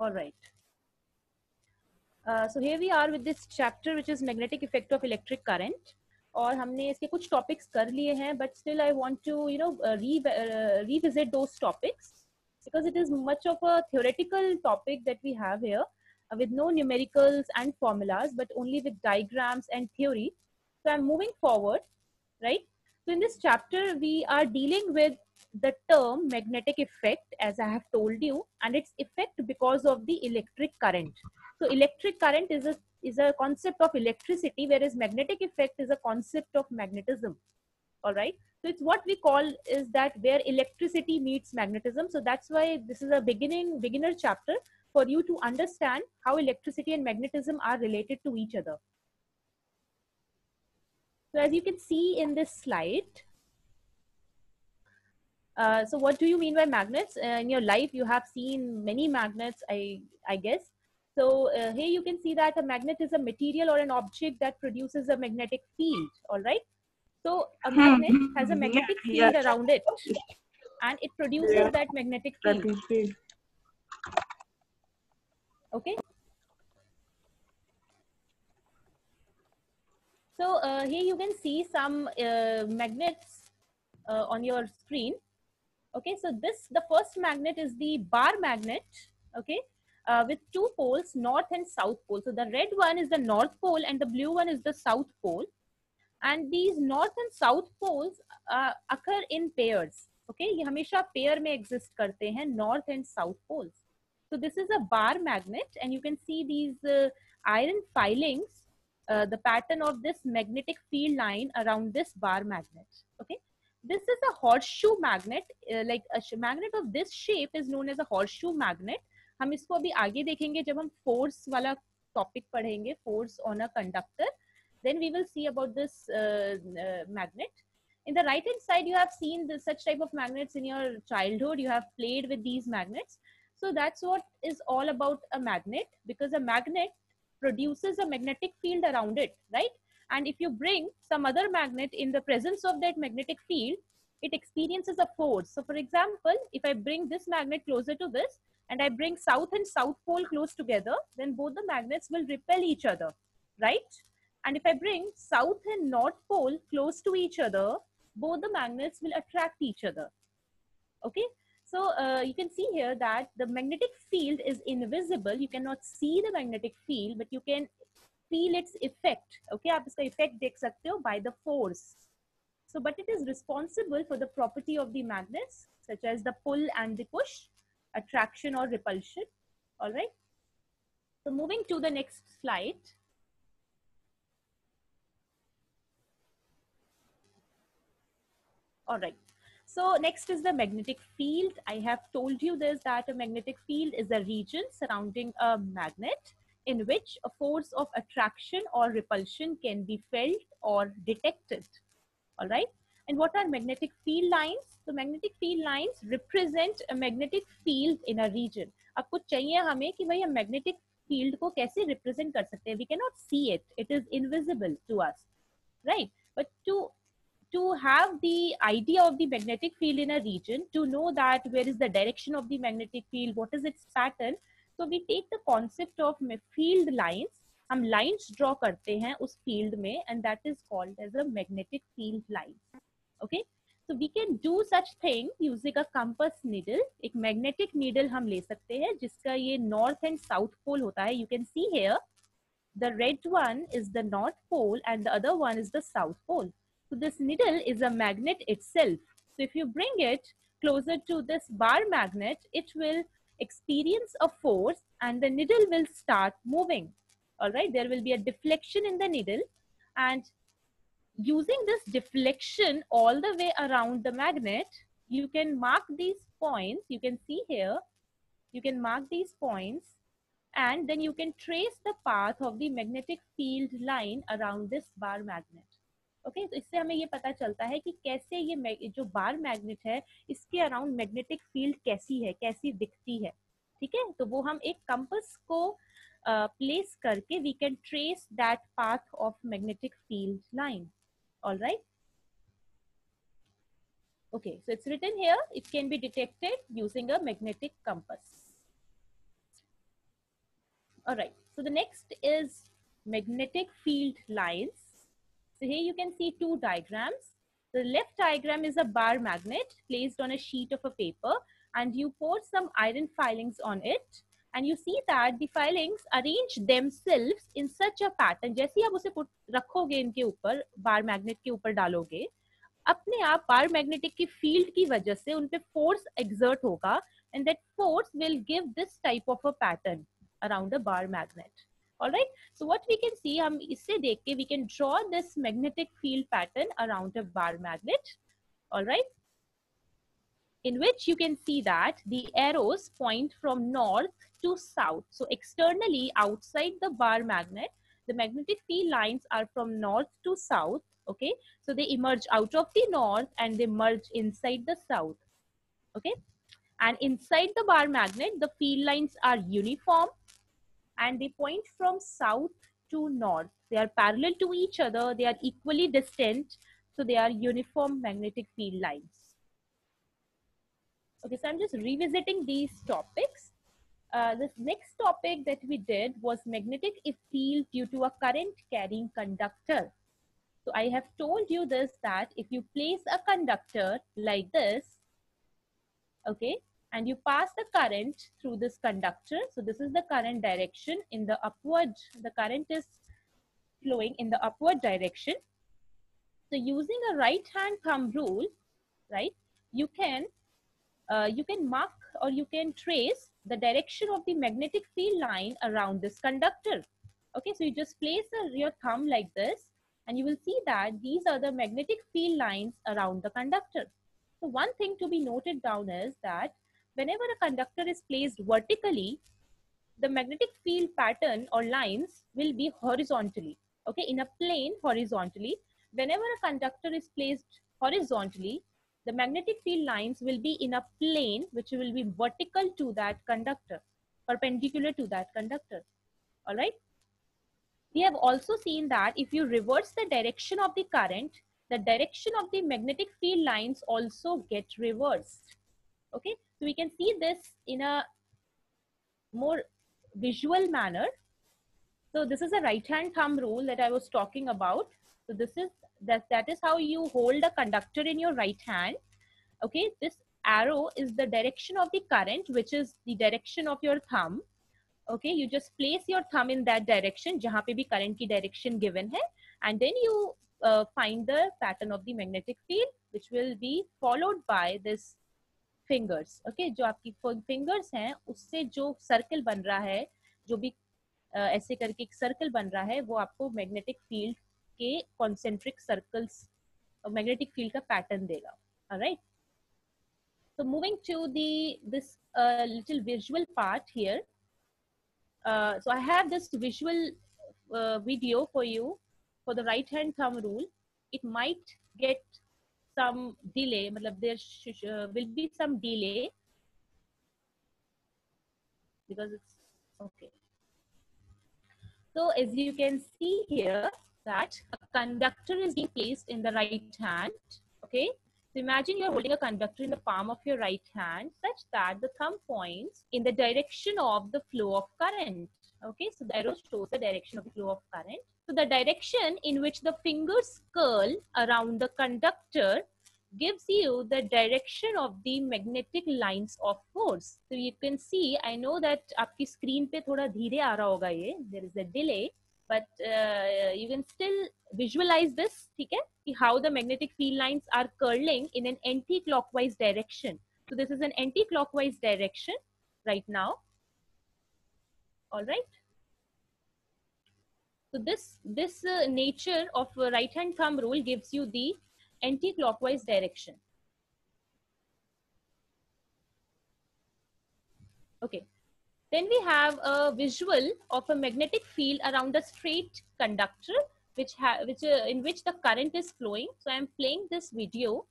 All right. So here we are with this chapter which is magnetic effect of electric current. और हमने इसके कुछ topics कर लिए हैं, but still I want to revisit those topics because it is much of a theoretical topic that we have here with no numericals and formulas, but only with diagrams and theory. So I'm moving forward, right? So in this chapter we are dealing with the term magnetic effect, as I have told you, and its effect because of the electric current. So electric current is a concept of electricity, whereas magnetic effect is a concept of magnetism. All right. So it's what we call is that where electricity meets magnetism. So that's why this is a beginner chapter for you to understand how electricity and magnetism are related to each other. So as you can see in this slide, so what do you mean by magnets? In your life, you have seen many magnets, I guess. So here you can see that a magnet is a material or an object that produces a magnetic field. All right. So a magnet has a magnetic field around it, and it produces that magnetic field. Okay. So here you can see some magnets on your screen. Okay, so the first magnet is the bar magnet, okay, with two poles, north and south pole. So the red one is the north pole and the blue one is the south pole. And these north and south poles occur in pairs. Okay, ये हमेशा pair में exist करते हैं, north and south poles. So this is a bar magnet, and you can see these iron filings, the pattern of this magnetic field line around this bar magnet. Okay. This is a horseshoe magnet, like a magnet of this shape is known as a horseshoe magnet. हम इसको अभी आगे देखेंगे जब हम force वाला topic पढ़ेंगे, force on a conductor. Then we will see about this magnet. In the right hand side, you have seen such type of magnets in your childhood. You have played with these magnets. So that's what is all about a magnet, because a magnet produces a magnetic field around it, right? And if you bring some other magnet in the presence of that magnetic field, it experiences a force. So for example, if I bring this magnet closer to this and I bring south and south pole close together, then both the magnets will repel each other, right? And if I bring south and north pole close to each other, both the magnets will attract each other. Okay. So you can see here that the magnetic field is invisible. You cannot see the magnetic field, but you can feel its effect. Okay, आप इसका effect देख सकते हो by the force. So, but it is responsible for the property of the magnets, such as the pull and the push, attraction or repulsion. All right. So moving to the next slide. All right. So next is the magnetic field. I have told you this, that a magnetic field is a region surrounding a magnet in which a force of attraction or repulsion can be felt or detected. All right. And what are magnetic field lines? So magnetic field lines represent a magnetic field in a region. अब कुछ चाहिए हमें कि भाई हम magnetic field को कैसे represent कर सकते हैं? We cannot see it. It is invisible to us, right? But to have the idea of the magnetic field in a region, to know that where is the direction of the magnetic field, what is its pattern. So we take the concept of field lines, हम lines draw करते हैं उस field में, and that is called as a magnetic field line. Okay, so we can do such thing using a compass needle. एक magnetic needle हम ले सकते हैं जिसका ये north and south pole होता है. You can see here, the red one is the north pole and the other one is the south pole. So this needle is a magnet itself. So if you bring it closer to this bar magnet, it will experience a force and the needle will start moving. All right, there will be a deflection in the needle, and using this deflection all the way around the magnet, you can mark these points. You can see here, you can mark these points, and then you can trace the path of the magnetic field line around this bar magnet. Okay, तो इससे हमें ये पता चलता है कि कैसे ये जो बार मैग्नेट है इसके अराउंड मैग्नेटिक फील्ड कैसी है, कैसी दिखती है. ठीक है, तो वो हम एक कंपास को प्लेस करके we can trace that path of magnetic field line. Alright. Okay, so it's written here, it can be detected using a magnetic compass. All right. So the next is magnetic field lines. So here you can see two diagrams. The left diagram is a bar magnet placed on a sheet of a paper, and you pour some iron filings on it, and you see that the filings arrange themselves in such a pattern. जैसे ही आप उसे रखोगे इनके ऊपर, bar magnet के ऊपर डालोगे, अपने आप बार मैग्नेटिक की फील्ड की वजह से उन पे फोर्स एक्सर्ट होगा, and that force will give this type of a pattern around a bar magnet. All right, so what we can see, हम इससे देख के we can draw this magnetic field pattern around a bar magnet. All right, in which you can see that the arrows point from north to south. So externally outside the bar magnet, the magnetic field lines are from north to south. Okay, so they emerge out of the north and they merge inside the south. Okay, and inside the bar magnet, the field lines are uniform and they point from south to north. They are parallel to each other, they are equally distant, so they are uniform magnetic field lines. Okay, so I'm just revisiting these topics. This next topic that we did was magnetic field due to a current carrying conductor. So I have told you this, that if you place a conductor like this, okay, and you pass the current through this conductor, so this is the current direction in the upward, the current is flowing in the upward direction. So using a right hand thumb rule, right, you can mark or you can trace the direction of the magnetic field line around this conductor. Okay, so you just place your thumb like this, and you will see that these are the magnetic field lines around the conductor. So one thing to be noted down is that whenever a conductor is placed vertically, the magnetic field pattern or lines will be horizontally, okay, in a plane horizontally. Whenever a conductor is placed horizontally, the magnetic field lines will be in a plane which will be vertical to that conductor, perpendicular to that conductor. All right. We have also seen that if you reverse the direction of the current, the direction of the magnetic field lines also get reversed. Okay, so we can see this in a more visual manner. So this is a right hand thumb rule that I was talking about. So this is that is how you hold a conductor in your right hand. Okay, this arrow is the direction of the current, which is the direction of your thumb. Okay, you just place your thumb in that direction जहाँ पे भी current की direction given है, and then you find the pattern of the magnetic field, which will be followed by this fingers. Okay, जो आपकी fingers हैं उससे जो circle बन रहा है, जो भी ऐसे करके एक circle बन रहा है, वो आपको magnetic field के concentric circles, magnetic field का pattern देगा. All right. So moving to this little visual part here. So I have this visual video for you for the right hand thumb rule. It might get some delay, there will be some delay because it's okay. So as you can see here that a conductor is being placed in the right hand. Okay, so imagine you're holding a conductor in the palm of your right hand such that the thumb points in the direction of the flow of current. Okay, so the arrow shows the direction of the flow of current. So the direction in which the fingers curl around the conductor gives you the direction of the magnetic lines of force. So you can see, I know that आपकी screen पे थोड़ा धीरे आ रहा होगा ये, there is a delay, but you can still visualize this, ठीक है, कि how the magnetic field lines are curling in an anti-clockwise direction. So this is an anti-clockwise direction right now. All right. So this nature of right hand thumb rule gives you the anti-clockwise direction. Okay. Then we have a visual of a magnetic field around a straight conductor, in which the current is flowing. So I am playing this video.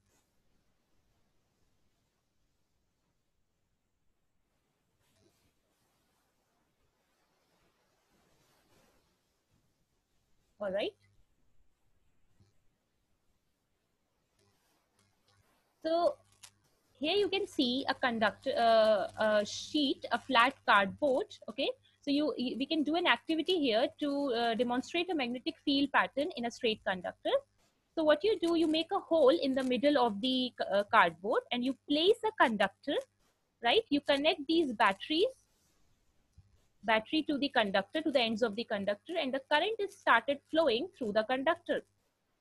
All right. So here you can see a conductor, a sheet, a flat cardboard. Okay. So So we can do an activity here to demonstrate a magnetic field pattern in a straight conductor. So what you do, you make a hole in the middle of the cardboard and you place a conductor, right? You connect these battery to the conductor, to the ends of the conductor, and the current is started flowing through the conductor.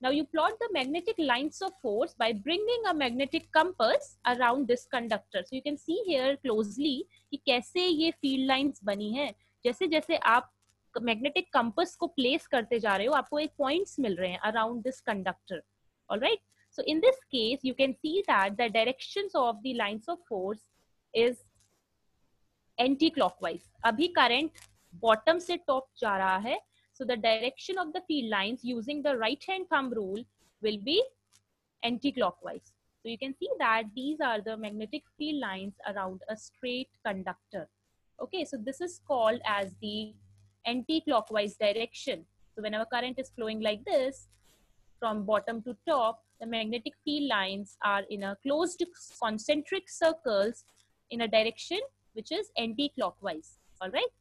Now you plot the magnetic lines of force by bringing a magnetic compass around this conductor. So you can see here closely कि कैसे ये field lines बनी है. जैसे जैसे आप magnetic compass को place करते जा रहे हो, आपको एक points मिल रहे हैं around this conductor. All right. So in this case, you can see that the directions of the lines of force is anti-clockwise. अभी current bottom से top जा रहा है. So the direction of the field lines using the right hand thumb rule will be anti-clockwise. So you can see that these are the magnetic field lines around a straight conductor. Okay, so this is called as the anti-clockwise direction. So whenever current is flowing like this, from bottom to top, the magnetic field lines are in a closed concentric circles in a direction which is anti-clockwise. All right.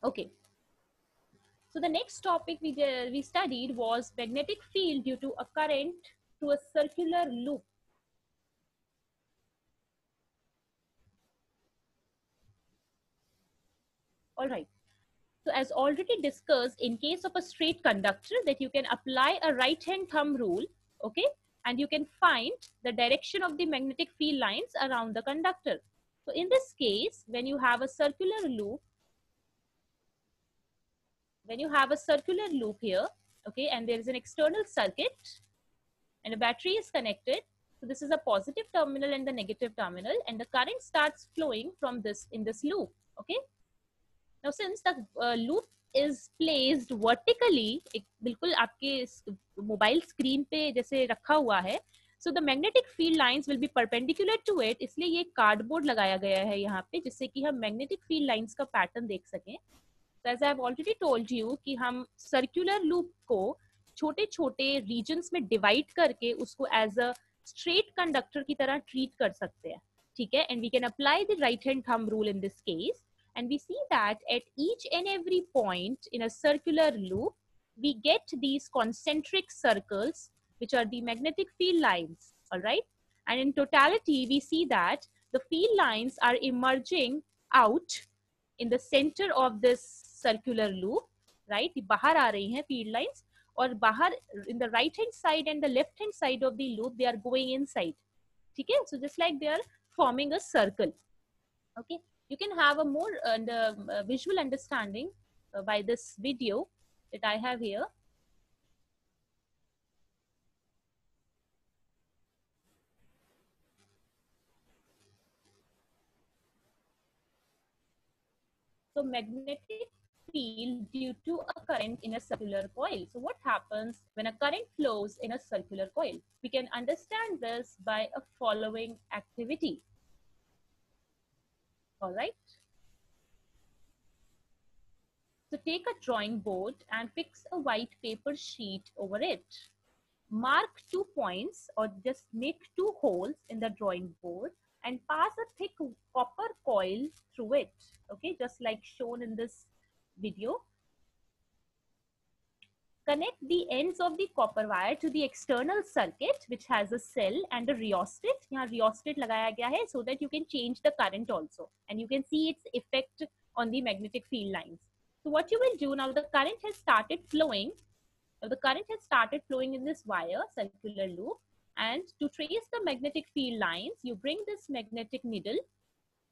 Okay. So the next topic we studied was magnetic field due to a current through a circular loop. All right. So as already discussed, in case of a straight conductor, that you can apply a right hand thumb rule, okay, and you can find the direction of the magnetic field lines around the conductor. So in this case, when you have a circular loop, here, okay, and there is an external circuit and a battery is connected. So this is a positive terminal and the negative terminal, and the current starts flowing from this in this loop. Okay. Now since the loop is placed vertically, बिल्कुल आपके mobile screen पे जैसे रखा हुआ है, so the magnetic field lines will be perpendicular to it. इसलिए ये cardboard लगाया गया है यहाँ पे, जिससे कि हम magnetic field lines का pattern देख सकें. So as I have already told you कि हम circular loop को छोटे-छोटे regions में divide करके उसको as a straight conductor की तरह treat कर सकते हैं, ठीक है? And we can apply the right hand thumb rule in this case, and we see that at each and every point in a circular loop, we get these concentric circles, which are the magnetic field lines, all right? And in totality, we see that the field lines are emerging out in the center of this circular loop, right? बाहर आ रही हैं field lines, और बाहर in the right hand side and the left hand side of the loop, they are going inside. ठीक है? So just like they are forming a circle. Okay, you can have a more visual understanding by this video that I have here. So magnetic field due to a current in a circular coil. So what happens when a current flows in a circular coil? We can understand this by a following activity. All right. So take a drawing board and fix a white paper sheet over it. Mark 2 points or just make 2 holes in the drawing board and pass a thick copper coil through it. Okay, just like shown in this video. Connect the ends of the copper wire to the external circuit, which has a cell and a rheostat. यहाँ rheostat लगाया गया है so that you can change the current also, and you can see its effect on the magnetic field lines. So what you will do now, the current has started flowing. Now the current has started flowing in this wire, circular loop, and to trace the magnetic field lines, you bring this magnetic needle.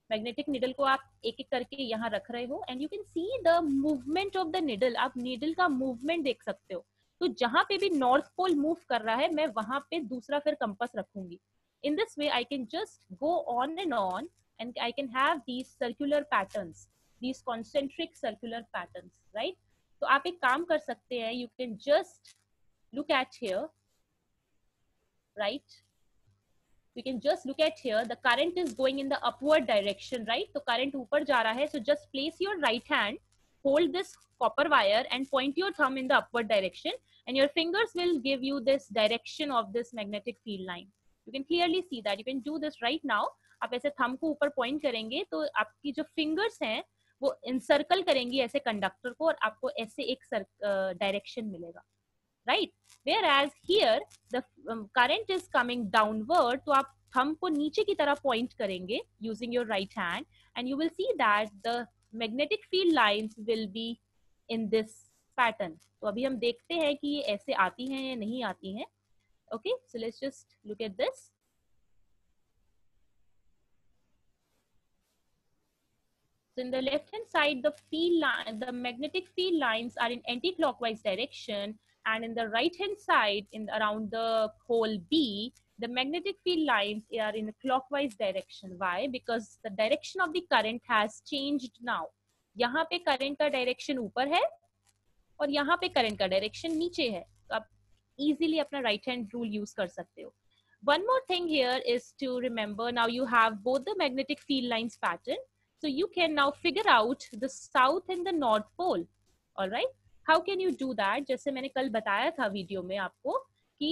Magnetic needle को आप एक एक करके यहाँ रख रहे हो, and you can see the movement of the needle. आप needle का movement देख सकते हो. तो जहाँ पे भी north pole move कर रहा है, मैं वहाँ पे दूसरा फिर compass रखूंगी. In this way, I can just go on, and I can have these circular patterns, these concentric circular patterns, right? तो आप एक काम कर सकते हैं. You can just look at here, right? You can just look at here, the current is going in the upward direction, right? So current ऊपर जा रहा है, so just place your right hand, hold this copper wire and point your thumb in the upward direction, and your fingers will give you this direction of this magnetic field line. You can clearly see that. You can do this right now. आप ऐसे thumb को ऊपर point करेंगे तो आपकी जो fingers हैं वो इंसर्कल करेंगी ऐसे कंडक्टर को और आपको ऐसे एक डायरेक्शन मिलेगा, right. Where as here the current is coming downward, तो आप थंब को नीचे की तरफ पॉइंट करेंगे using your right hand and you will see that the magnetic field lines will be in this pattern. तो अभी हम देखते हैं कि ये ऐसे आती हैं या नहीं आती हैं. Okay, so let's just look at this. So in the left hand side, the magnetic field lines are in anti-clockwise direction, and in the right hand side, around the hole B, the magnetic field lines are in a clockwise direction. Why? Because the direction of the current has changed now. यहाँ पे current का direction ऊपर है और यहाँ पे current का direction नीचे है. तो आप easily अपना right hand rule use कर सकते हो. One more thing here is to remember, now you have both the magnetic field lines pattern. So you can now figure out the south and the north pole. All right. How can you do that? जैसे मैंने कल बताया था video में आपको कि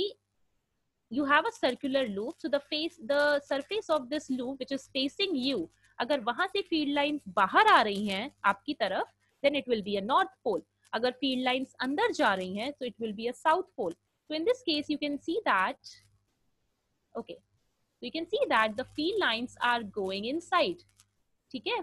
you have a circular loop. So the surface of this loop which is facing you, अगर वहां से field lines बाहर आ रही हैं आपकी तरफ, then it will be a north pole. अगर field lines अंदर जा रही हैं, so it will be a south pole. So in this case, you can see that, okay, so you can see that the field lines are going inside. ठीक है?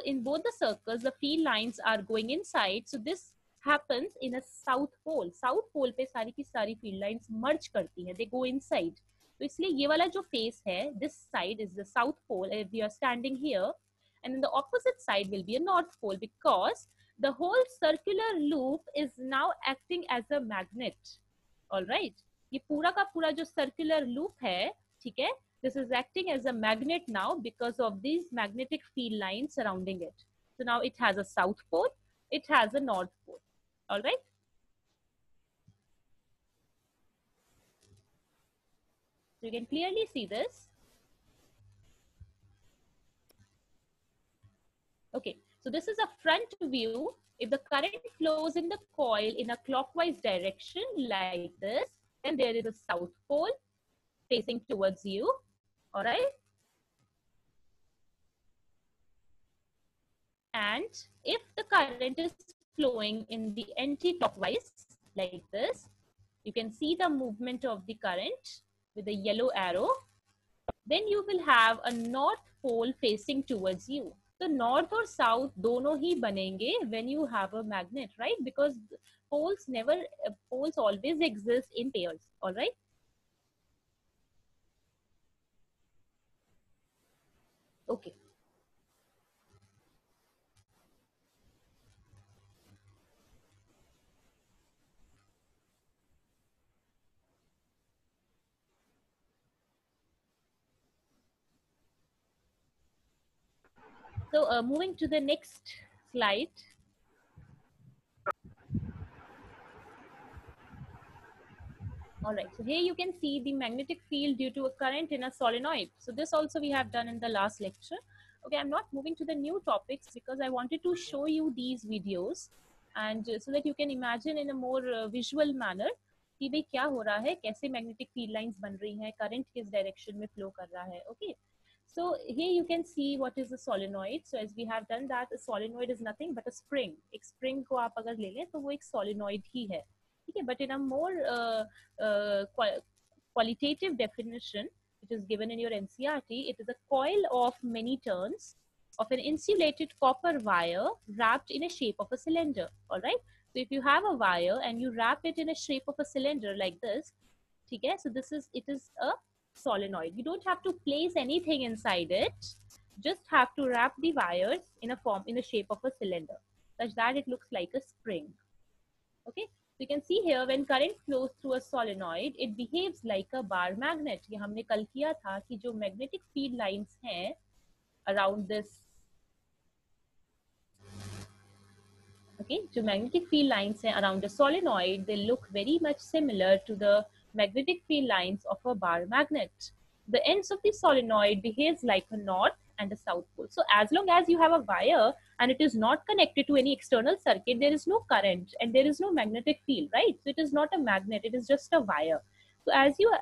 In both the circles, the field lines are going inside. So this happens in a south pole. South pole पे सारी की सारी field lines merge करती हैं. They go inside. तो इसलिए ये वाला जो face है, this side is the south pole. If you are standing here, and then the opposite side will be a north pole, because the whole circular loop is now acting as a magnet. All right. ये पूरा का पूरा जो circular loop है, ठीक है? This is acting as a magnet now because of these magnetic field lines surrounding it. So now it has a south pole, it has a north pole. All right. So you can clearly see this. Okay, so this is a front view. If the current flows in the coil in a clockwise direction like this, then there is a south pole facing towards you. All right. And if the current is flowing in the anti-clockwise like this, you can see the movement of the current with the yellow arrow, then you will have a north pole facing towards you. So north or south दोनों ही बनेंगे when you have a magnet, right? Because poles always exist in pairs. All right. Okay. So moving to the next slide. All right, so here you can see the magnetic field due to a current in a solenoid. So this also we have done in the last lecture. Okay, I'm not moving to the new topics because I wanted to show you these videos and so that you can imagine in a more visual manner कि भाई क्या हो रहा है, कैसे magnetic field lines बन रही हैं, current किस direction में flow कर रहा है. Okay. So here you can see what is a solenoid. So as we have done that, a solenoid is nothing but a spring. एक spring को आप अगर ले लें तो वो एक solenoid ही है. Okay, but in a more qualitative definition, which is given in your NCRT, it is a coil of many turns of an insulated copper wire wrapped in a shape of a cylinder. All right. So if you have a wire and you wrap it in a shape of a cylinder like this, okay, so it is a solenoid. You don't have to place anything inside it. Just have to wrap the wires in a shape of a cylinder, such that it looks like a spring. Okay. So you can see here when current flows through a solenoid, it behaves like a bar magnet. ये हमने कल किया था कि जो magnetic field lines हैं around this, okay, जो magnetic field lines हैं around a solenoid, they look very much similar to the magnetic field lines of a bar magnet. The ends of the solenoid behaves like a north and a south pole. So as long as you have a wire and it is not connected to any external circuit, there is no current and there is no magnetic field, right? So it is not a magnet, it is just a wire. So as you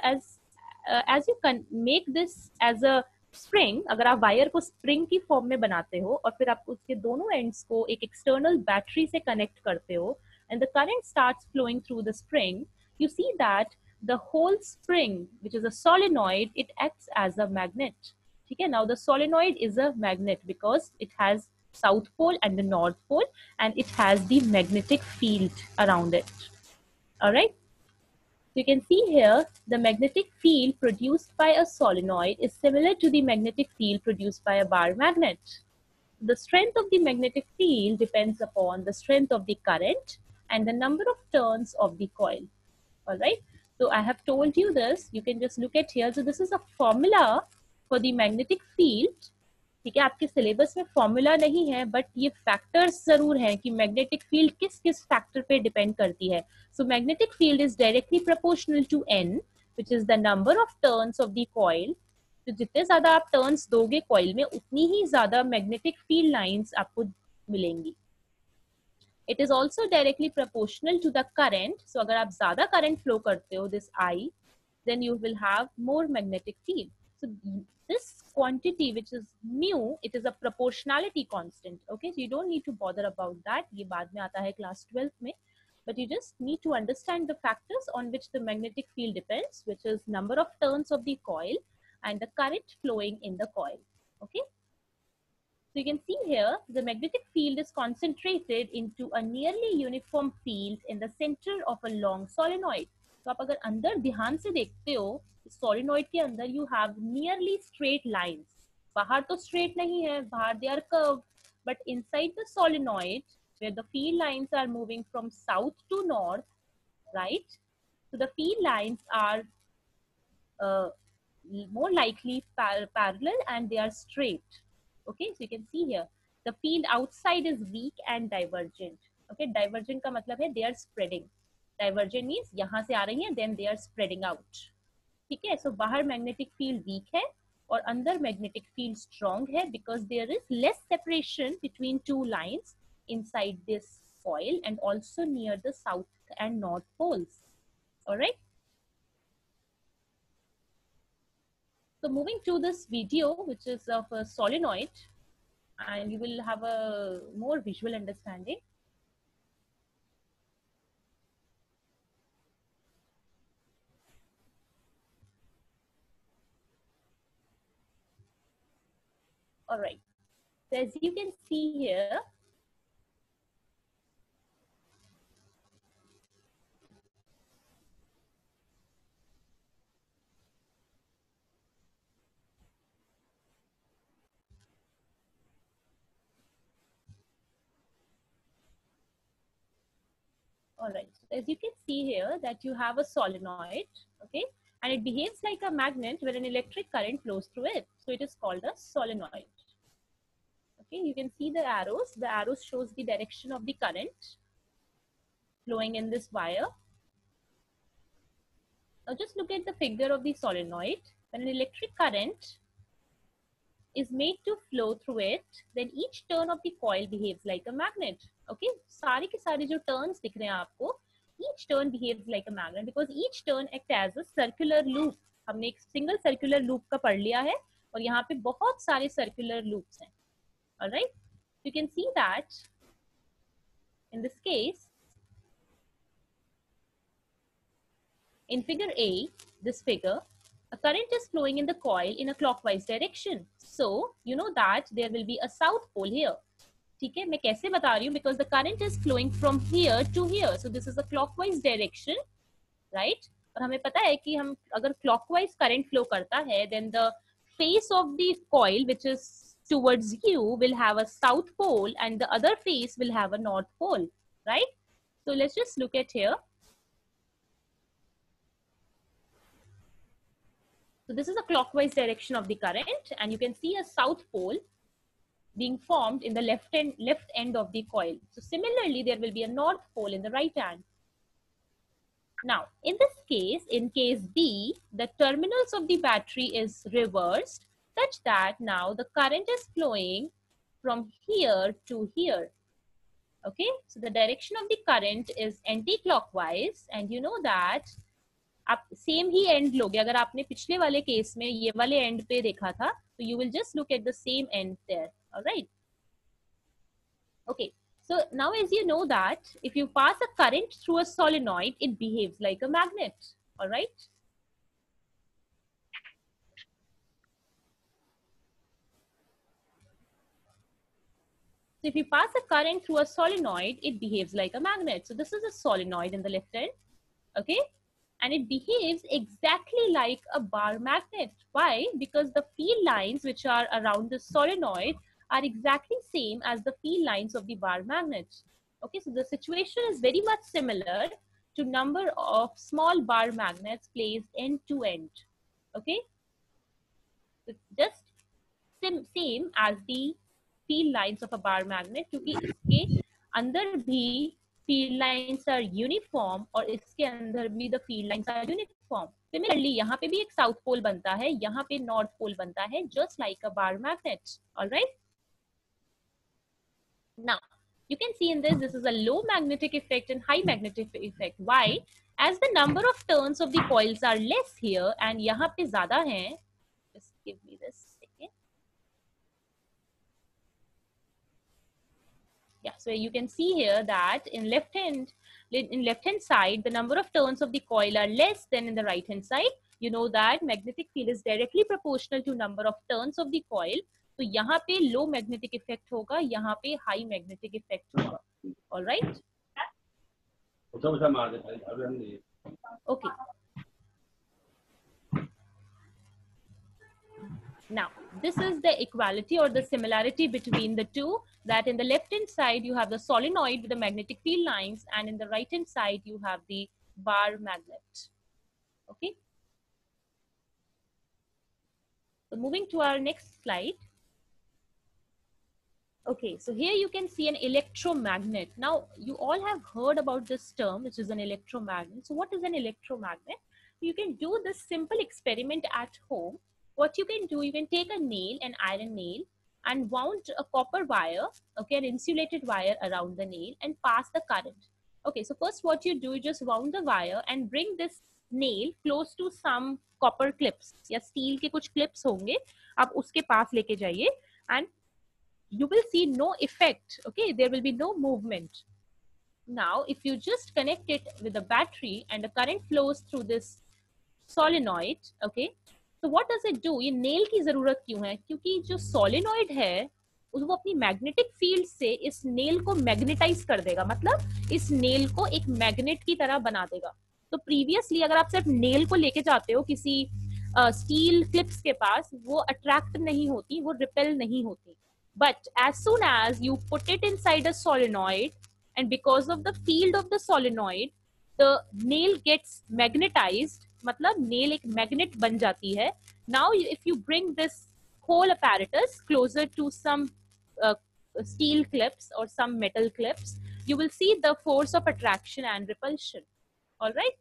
can make this as a spring, अगर आप wire को spring की form में बनाते हो और फिर आप उसके दोनों एंड्स को एक एक्सटर्नल बैटरी से कनेक्ट करते हो and the current starts flowing through the spring, you see that the whole spring, which is a solenoid, it acts as a magnet. ठीक है, now the solenoid is a magnet because it has south pole and the north pole and it has the magnetic field around it. All right. You can see here the magnetic field produced by a solenoid is similar to the magnetic field produced by a bar magnet. The strength of the magnetic field depends upon the strength of the current and the number of turns of the coil. All right. So I have told you this. You can just look at here. So this is a formula for the magnetic field. ठीक है, आपके syllabus में formula नहीं है but ये factors जरूर हैं कि मैग्नेटिक फील्ड किस किस फैक्टर पे डिपेंड करती है. So magnetic field is directly proportional to n, which is the number of turns of the coil. तो जितने ज्यादा आप टर्न्स दोगे कॉइल में उतनी ही ज्यादा मैग्नेटिक फील्ड लाइंस आपको मिलेंगी. It is also directly proportional to the current. So अगर आप ज्यादा current flow करते हो, this I, then you will have more magnetic field. So this quantity, which is mu, it is a proportionality constant. Okay, so you don't need to bother about that. ये बाद में आता है class 12th में. But you just need to understand the factors on which the magnetic field depends, which is number of turns of the coil and the current flowing in the coil. Okay. So you can see here, the magnetic field is concentrated into a nearly uniform field in the center of a long solenoid. तो आप अगर अंदर ध्यान से देखते हो, solenoid के अंदर you have nearly straight lines. बाहर तो straight नहीं है, बाहर they are curved, but inside the solenoid, where the field lines are moving from south to north, right? So the field lines are more likely parallel and they are straight. Okay, so you can see here the field outside is weak and divergent. Okay, divergent का मतलब है they are spreading. Divergent means यहाँ से आ रही हैं, then they are spreading out. ठीक है, so बाहर magnetic field weak है और अंदर magnetic field strong है because there is less separation between two lines inside this coil and also near the south and north poles. All right. So moving to this video, which is of a solenoid, and you will have a more visual understanding. All right. So as you can see here, all right. So as you can see here that you have a solenoid, okay, and it behaves like a magnet where an electric current flows through it. So it is called a solenoid. Okay, you can see the arrows. The arrows shows the direction of the current flowing in this wire. Now just look at the figure of the solenoid. When an electric current is made to flow through it, then each turn of the coil behaves like a magnet. Okay, सारे के सारे जो turns दिख रहे हैं आपको, each turn behaves like a magnet because each turn acts as a circular loop. हमने एक single circular loop का पढ़ लिया है और यहाँ पे बहुत सारे circular loops हैं. All right, you can see that in this case, in figure A, this figure, a current is flowing in the coil in a clockwise direction. So you know that there will be a south pole here. ठीक है, मैं कैसे बता रही हूँ? Because the current is flowing from here to here. So this is a clockwise direction, right? और हमें पता है कि हम अगर clockwise current flow करता है, then the face of the coil, which is towards you, will have a south pole and the other face will have a north pole, right? So let's just look at here. So this is a clockwise direction of the current and you can see a south pole being formed in the left end of the coil. So similarly, there will be a north pole in the right hand. Now, in this case, in case B, the terminals of the battery is reversed such that now the current is flowing from here to here. Okay, so the direction of the current is anti-clockwise and you know that आप same he and लोगे. अगर आपने पिछले वाले case में ये वाले and पे देखा था, तो you will just look at the same end there. Alright. Okay, so now as you know that if you pass a current through a solenoid, it behaves like a magnet. All right. So if you pass a current through a solenoid, it behaves like a magnet. So this is a solenoid in the left end. Okay. And it behaves exactly like a bar magnet. Why? Because the field lines which are around the solenoid are exactly same as the field lines of the bar magnet. Okay, so the situation is very much similar to number of small bar magnets placed end to end. Okay, it's just same as the field lines of a bar magnet, क्योंकि इसके अंदर भी field lines are uniform और इसके अंदर भी the field lines are uniform. Similarly, यहाँ पे भी एक south pole बनता है, यहाँ पे north pole बनता है, just like a bar magnet. All right. Now, you can see in this is a low magnetic effect and high magnetic effect. Why? As the number of turns of the coils are less here and यहाँ पे ज़्यादा हैं. Just give me this second. Yeah, so you can see here that in left hand side, the number of turns of the coil are less than in the right hand side. You know that magnetic field is directly proportional to number of turns of the coil. तो यहाँ पे लो magnetic effect होगा, यहाँ पे high magnetic effect होगा. All right. Okay. Now, this is the equality or the similarity between the two, that in the left hand side you have the solenoid with the magnetic field lines, and in the right hand side you have the bar magnet. Okay. So moving to our next slide. Okay, so here you can see an electromagnet. Now, you all have heard about this term, which is an electromagnet. So what is an electromagnet? You can do this simple experiment at home. What you can do, you can take a nail, an iron nail, and wound a copper wire, okay, an insulated wire around the nail and pass the current. Okay, so first what you do, you just wound the wire and bring this nail close to some copper clips या steel के कुछ clips होंगे, आप उसके पास लेके जाइए and you will see no effect. Okay, there will be no movement. Now, if you just connect it with a battery and the current flows through this solenoid, okay, so what does it do? ये nail की जरूरत क्यों है? क्योंकि जो solenoid है वो अपनी मैग्नेटिक फील्ड से इस नेल को मैग्नेटाइज कर देगा, मतलब इस नेल को एक मैग्नेट की तरह बना देगा. तो प्रीवियसली अगर आप सिर्फ नेल को लेके जाते हो किसी स्टील क्लिप्स के पास, वो अट्रैक्ट नहीं होती, वो रिपेल नहीं होती. But as soon as you put it inside a solenoid, and because of the field of the solenoid, the nail gets magnetized, मतलब nail एक magnet बन जाती है. Now, if you bring this whole apparatus closer to some steel clips or some metal clips, you will see the force of attraction and repulsion. All right.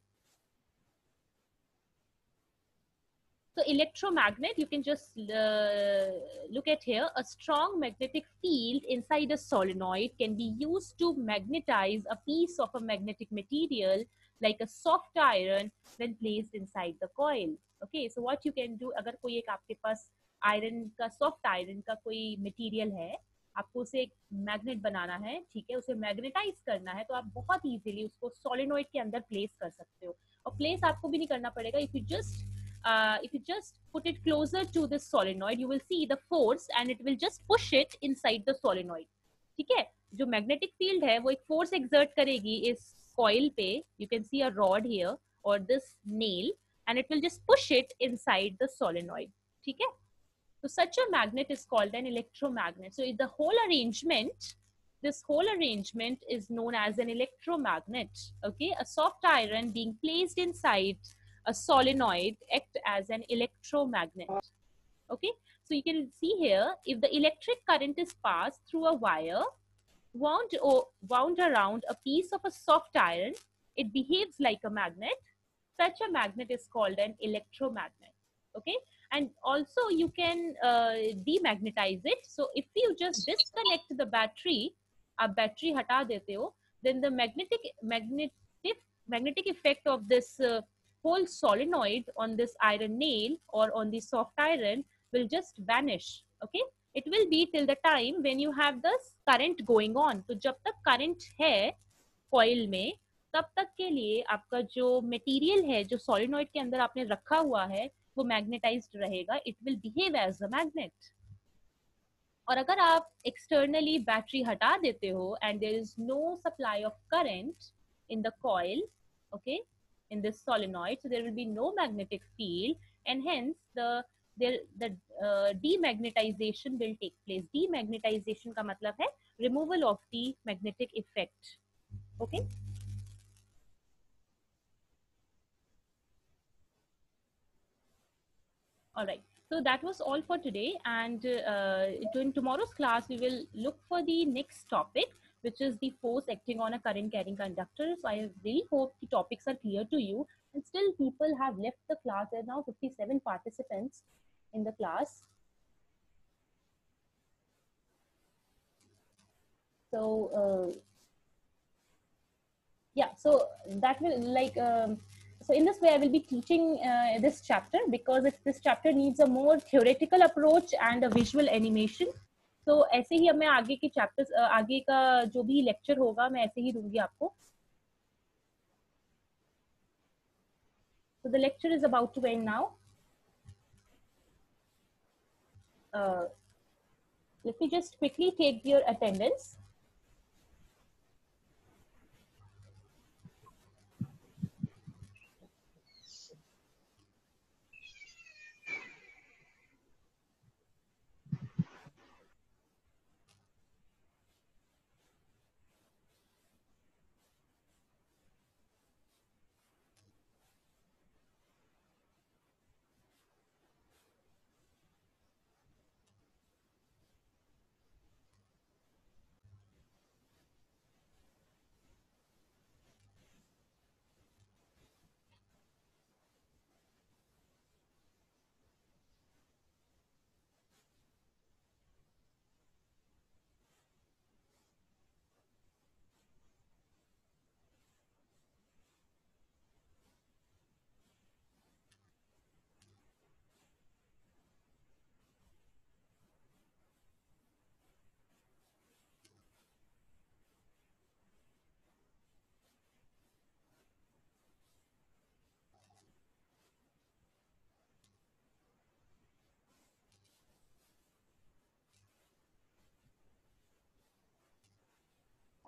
So electromagnet, you can just look at here. A strong magnetic field inside a solenoid can be used to magnetize a piece of a magnetic material like a soft iron when placed inside the coil. Okay, so what you can do, अगर कोई एक आपके पास iron का, soft iron का कोई material है, आपको उसे एक मैग्नेट बनाना है, ठीक है, उसे मैग्नेटाइज करना है, तो आप बहुत इजीली उसको सोलेनॉइड के अंदर प्लेस कर सकते हो. और प्लेस आपको भी नहीं करना पड़ेगा. If you just put it closer to this solenoid, you will see the force and it will just push it inside the solenoid. ठीक है, जो magnetic field है वो एक force exert करेगी इस coil पे. You can see a rod here or this nail, and it will just push it inside the solenoid. ठीक है, so such a magnet is called an electromagnet. So the whole arrangement, this whole arrangement is known as an electromagnet. Okay, a soft iron being placed inside a solenoid act as an electromagnet. Okay, so you can see here, if the electric current is passed through a wire wound around a piece of a soft iron, it behaves like a magnet. Such a magnet is called an electromagnet. Okay, and also you can demagnetize it. So if you just disconnect the battery, आप battery हटा देते हो, then the magnetic effect of this whole solenoid on this iron nail or on the soft iron will just vanish. Okay, it will be till the time when you have this current going on. तो जब तक current है coil में, तब तक के लिए आपका जो material है, जो solenoid के अंदर आपने रखा हुआ है, वो magnetized रहेगा. It will behave as a magnet. और अगर आप एक्सटर्नली बैटरी हटा देते हो and there is no supply of current in the coil, okay, in this solenoid, so there will be no magnetic field, and hence the demagnetization will take place. Demagnetization का मतलब है removal of the magnetic effect. Okay, all right. So that was all for today, and in tomorrow's class, we will look for the next topic, which is the force acting on a current carrying conductor. So I really hope the topics are clear to you. And still, people have left the class. There are now 57 participants in the class. So yeah, so that will like so in this way I will be teaching this chapter, because this chapter needs a more theoretical approach and a visual animation. तो ऐसे ही मैं आगे के chapters, आगे का जो भी lecture होगा मैं ऐसे ही दूंगी आपको. So the lecture is about to end now. uh, Let me just quickly take your attendance.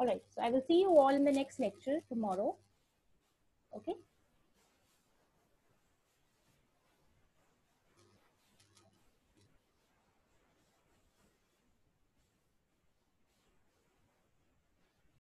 All right, so I will see you all in the next lecture tomorrow. Okay.